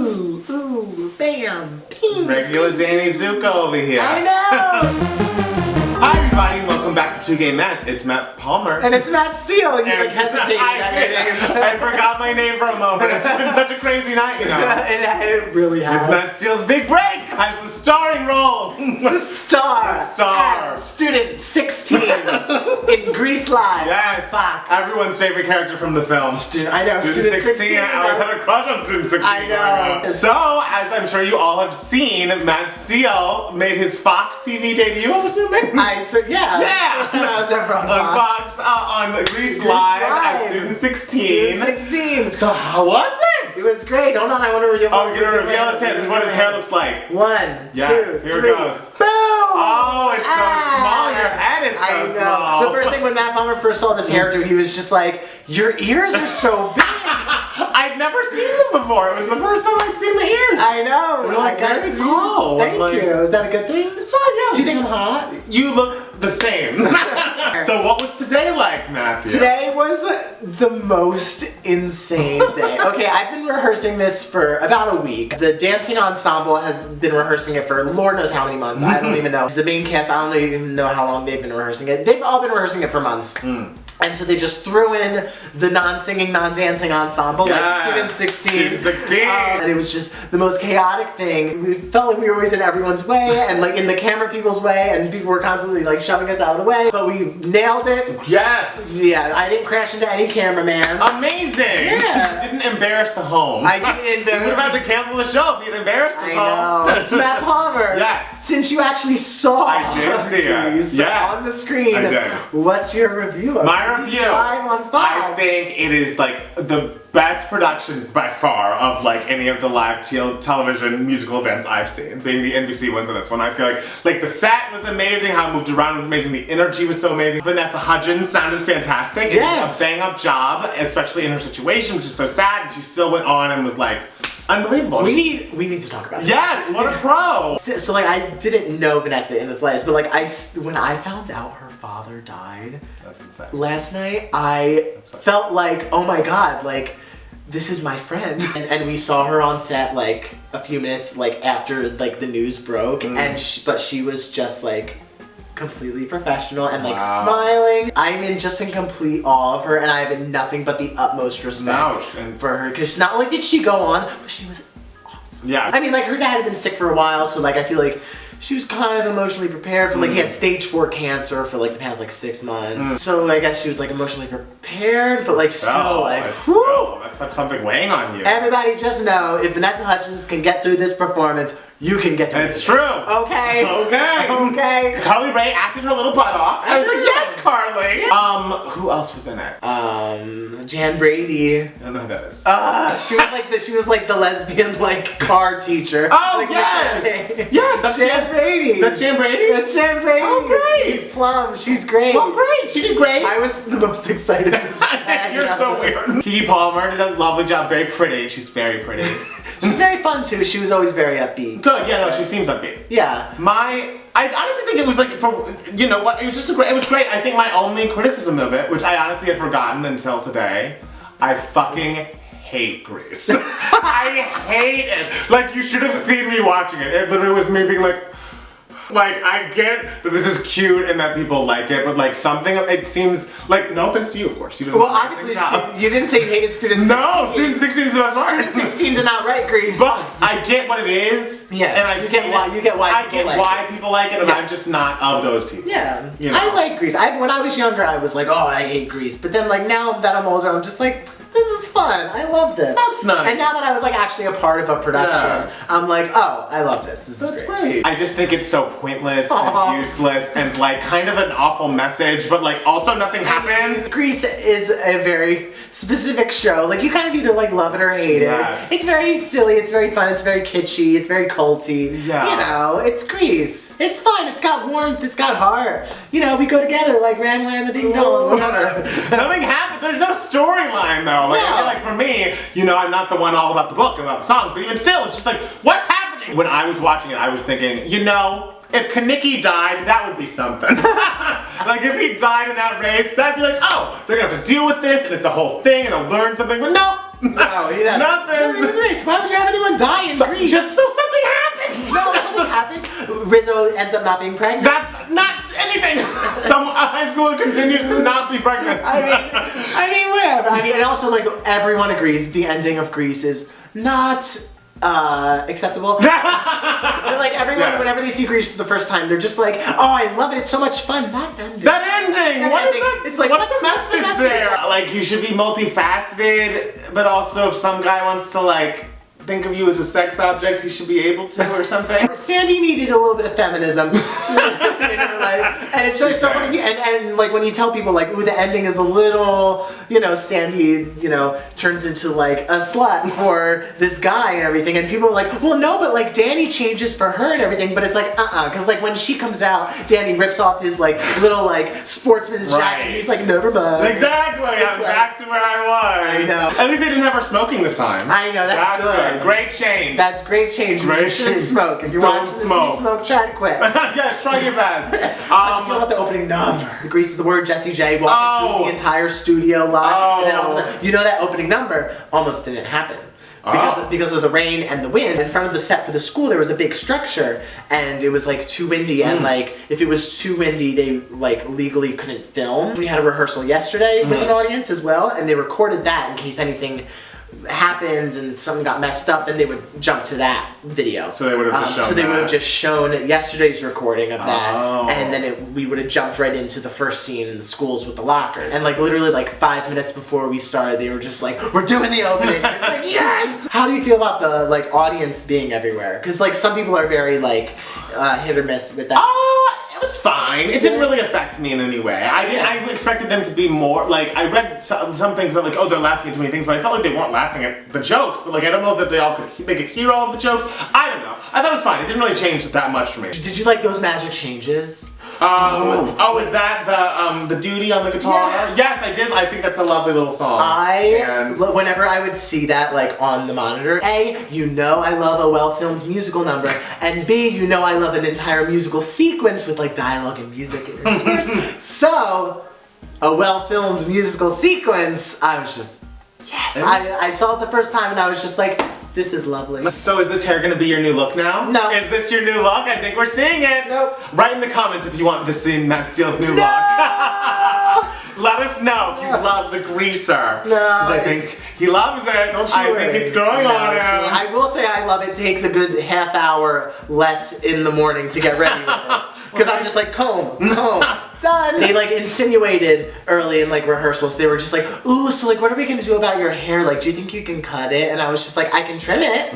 Ooh, bam, ping. Regular Danny Zuko over here. I know! Hi everybody, welcome back to Two Gay Mats. It's Matt Palmer. And it's Matt Steele. You like hesitated at your name. I forgot my name for a moment. It's been such a crazy night, you know. It really has. With Matt Steele's big break as the starring role. The star. The star. As student 16 in Grease Live. Yes. Fox. Everyone's favorite character from the film. I know. Student 16. I always had a crush on Student 16. I know. So, as I'm sure you all have seen, Matt Steele made his Fox TV debut, I'm assuming. Yeah. First time I was ever on Fox. On Grease Live as Student 16. Student 16. So how was it? It was great. Hold on, I want to reveal. Oh, you're gonna reveal his hair. This is what his hair looks like. One, yes, two, here three. it goes. Boom! Oh, it's so small. Your head is so small. The first thing when Matt Palmer first saw this hairdo, he was just like, "Your ears are so big." I'd never seen them before. It was the first time I'd seen the ears. I know. They're like very tall. Thank you. Is that a good thing? It's fine, yeah. Do you think I'm hot? You look the same. So what was today like, Matthew? Today was the most insane day. Okay, I've been rehearsing this for about a week. The dancing ensemble has been rehearsing it for Lord knows how many months. I don't even know. The main cast, I don't even know how long they've been rehearsing it. They've all been rehearsing it for months. And so they just threw in the non-singing, non-dancing ensemble, like Student 16. Student 16. And it was just the most chaotic thing. We felt like we were always in everyone's way, and like in the camera people's way, and people were constantly like shoving us out of the way. But we nailed it. Yes. Yeah, I didn't crash into any cameraman. Amazing. Yeah. You didn't embarrass the home. I didn't embarrass. You would have had to cancel the show if you'd embarrassed us all. I know. It's Matt Palmer. Yes. Since you actually saw I did see it. Yes. on the screen, I did. What's your review of My review. Live on Fox? I think it is like the best production by far of like any of the live television musical events I've seen, being the NBC ones in this one. I feel like the set was amazing, how it moved around was amazing, the energy was so amazing. Vanessa Hudgens sounded fantastic. Yes. It did a bang-up job, especially in her situation, which is so sad, and she still went on and was like, unbelievable. We need to talk about this. Yes, what a pro! So like I didn't know Vanessa in the slightest, but like when I found out her father died That's insane. last night, I felt like, oh my god, like this is my friend. And we saw her on set like a few minutes like after like the news broke, and but she was just like completely professional and like smiling. I'm in complete awe of her, and I have nothing but the utmost respect for her, because not only did she go on, but she was awesome. Yeah. I mean, like her dad had been sick for a while, so like I feel like she was kind of emotionally prepared for like he had stage 4 cancer for like the past like 6 months. So I guess she was like emotionally prepared, but like that's something weighing on you. Everybody just know, if Vanessa Hudgens can get through this performance, you can get through It's this. true. Okay. Okay. Okay. Carly Rae acted her little butt off. I was like, yes, Carly. Who else was in it? Jan Brady. I don't know who that is. She was like the lesbian like car teacher. Oh like, yes. Yeah, that's Jan Brady. That's Jan Brady? That's Jan Brady. Oh great. It's Eve Plum. She's great. Well, great. She did great. I was the most excited to see. You're so weird. Keke Palmer did a lovely job. Very pretty. She's very pretty. She's very fun too. She was always very upbeat. Good. Yeah. No, she seems upbeat. Yeah. I honestly think it was like, you know what, it was just it was great. I think my only criticism of it, which I honestly had forgotten until today, I fucking hate Grease. I hate it. Like, you should have seen me watching it. It literally was me being like, I get that this is cute and that people like it, but like it seems like, no offense to you, of course. You didn't. Well, obviously, you didn't say you hated Student 16. No, Student 16 is the best part. Student 16 did not write Grease. But I get what it is. Yeah. And I get why people like it, and I'm just not of those people. Yeah. You know? I like Grease. When I was younger, I was like, oh, I hate Grease. But then like now that I'm older, I'm just like, this is fun. I love this. That's nice. And now that I was like actually a part of a production, I'm like, oh, I love this. This is great. I just think it's so pointless and useless and like kind of an awful message, but like also nothing happens. Grease is a very specific show. Like you kind of either like love it or hate it. It's very silly. It's very fun. It's very kitschy. It's very culty. Yeah. You know, it's Grease. It's fun. It's got warmth. It's got heart. You know, we go together like Ram Lam the Ding Dong. Whatever. Nothing happens. There's no storyline though. Like, I feel like for me, you know, I'm not the one all about the book, about the songs, but even still, it's just like, what's happening? When I was watching it, I was thinking, you know, if Kaneki died, that would be something. Like, if he died in that race, that'd be like, oh, they're gonna have to deal with this, and it's a whole thing, and they'll learn something, but no. No, nothing. Why would you have anyone anyone die in Greece. Just so something happens. No, something happens. Rizzo ends up not being pregnant. That's not anything. Some high schooler continues to not be pregnant. I mean, whatever. I mean, and also, like, everyone agrees the ending of Grease is not acceptable. Like, everyone, whenever they see Grease for the first time, they're just like, oh, I love it, it's so much fun. That ending. That ending! What is that? It's like, what's the message there? Like, you should be multifaceted, but also if some guy wants to, like, think of you as a sex object, he should be able to, or something. Sandy needed a little bit of feminism in her life, and it's so funny. And like when you tell people like, ooh, the ending is a little, you know, Sandy, you know, turns into like a slut for this guy and everything, and people are like, well, no, but like Danny changes for her and everything, but it's like, because like when she comes out, Danny rips off his like little like sportsman's jacket, and he's like, never mind. Exactly. I'm like, back to where I was. I know. At least they didn't have her smoking this time. I know. That's good. Great change. That's great change. You shouldn't smoke. If you're watching this and you smoke, try to quit. Yes, try your best. How'd you feel about the opening number? The Grease is the word, Jessie J walking through the entire studio live, and then all of a sudden, you know, that opening number almost didn't happen. Because of the rain and the wind. In front of the set for the school there was a big structure and it was like too windy and like if it was too windy they like legally couldn't film. We had a rehearsal yesterday with an audience as well and they recorded that in case anything happened and something got messed up, then they would jump to that video. So they would have just shown So they would have just shown yesterday's recording of that, and then we would have jumped right into the first scene in the schools with the lockers. And like literally like 5 minutes before we started, they were just like, "We're doing the opening." It's like, yes. How do you feel about the like audience being everywhere? Because like some people are very like hit or miss with that. It was fine. It didn't really affect me in any way. I expected them to be more, like, I read some things about, like, oh, they're laughing at too many things, but I felt like they weren't laughing at the jokes, but, like, I don't know that they could hear all of the jokes. I don't know. I thought it was fine. It didn't really change that much for me. Did you like those magic changes? Is that the duty on the guitar? Yes, I did. I think that's a lovely little song. Whenever I would see that like on the monitor, A, you know I love a well-filmed musical number, and B, you know I love an entire musical sequence with like dialogue and music interspersed. So, a well-filmed musical sequence, I was just, yes. I saw it the first time and I was just like, this is lovely. So is this hair gonna be your new look now? No. Is this your new look? I think we're seeing it. Nope. Write in the comments if you want to see Matt Steele's new look. Let us know if you love the greaser. No. I think he loves it. Don't you I think it's growing on him. I will say I love it. It takes a good half hour less in the morning to get ready with this. Because I'm just like, comb. Done. They like insinuated early in like rehearsals, they were just like, ooh, so like what are we gonna do about your hair? Like, do you think you can cut it? And I was just like, I can trim it.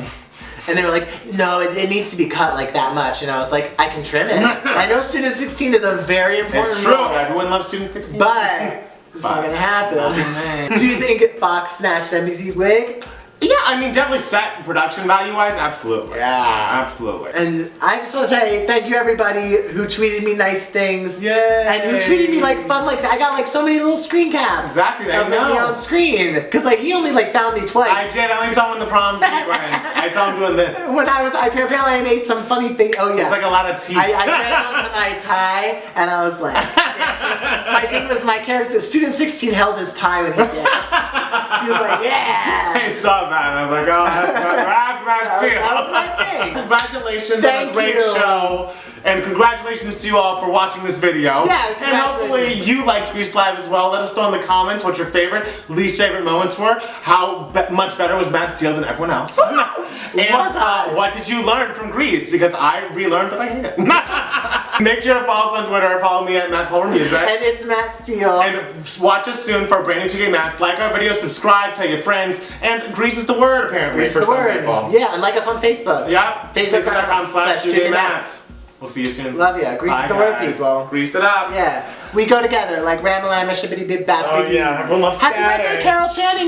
And they were like, no, it needs to be cut like that much. And I was like, I can trim it. I know Student 16 is a very important It's true. role. Everyone loves Student 16. But it's not gonna happen. Do you think Fox snatched NBC's wig? Yeah, I mean, definitely set production value-wise, absolutely. Yeah. Absolutely. And I just want to say thank you everybody who tweeted me nice things. Yay. And who tweeted me like fun, like I got like so many little screen caps. Exactly, I of me know. on screen. Cause like he only like found me twice. I did, I only saw him in the prom sequence. I saw him doing this. When apparently I made some funny face. Oh yeah. It's like a lot of teeth. I ran onto my tie and I was like, my thing was my character, Student 16 held his tie when he danced. He was like, yeah. I saw that and I was like, oh, that's my Steele. That was my thing. Congratulations on a great show. And congratulations to you all for watching this video. Yeah, and hopefully you liked Grease Live as well. Let us know in the comments what your favorite, least favorite moments were. How much better was Matt Steele than everyone else? And what did you learn from Grease? Because I relearned that I hate it. Make sure to follow us on Twitter. Follow me at Matt Palmer Music. And it's Matt Steele. And watch us soon for brand new 2K Mats. Like our video, subscribe, tell your friends. And Grease is the word, apparently, Grease for the some word. people. Yeah, and like us on Facebook. Yep. Facebook.com/2KMats. We'll see you soon. Love ya. Grease is the word, people. Grease it up. Yeah. We go together like Ramalama Shibbity Bib Bap. Oh yeah, everyone loves Happy Saturday. birthday, Carol Channing.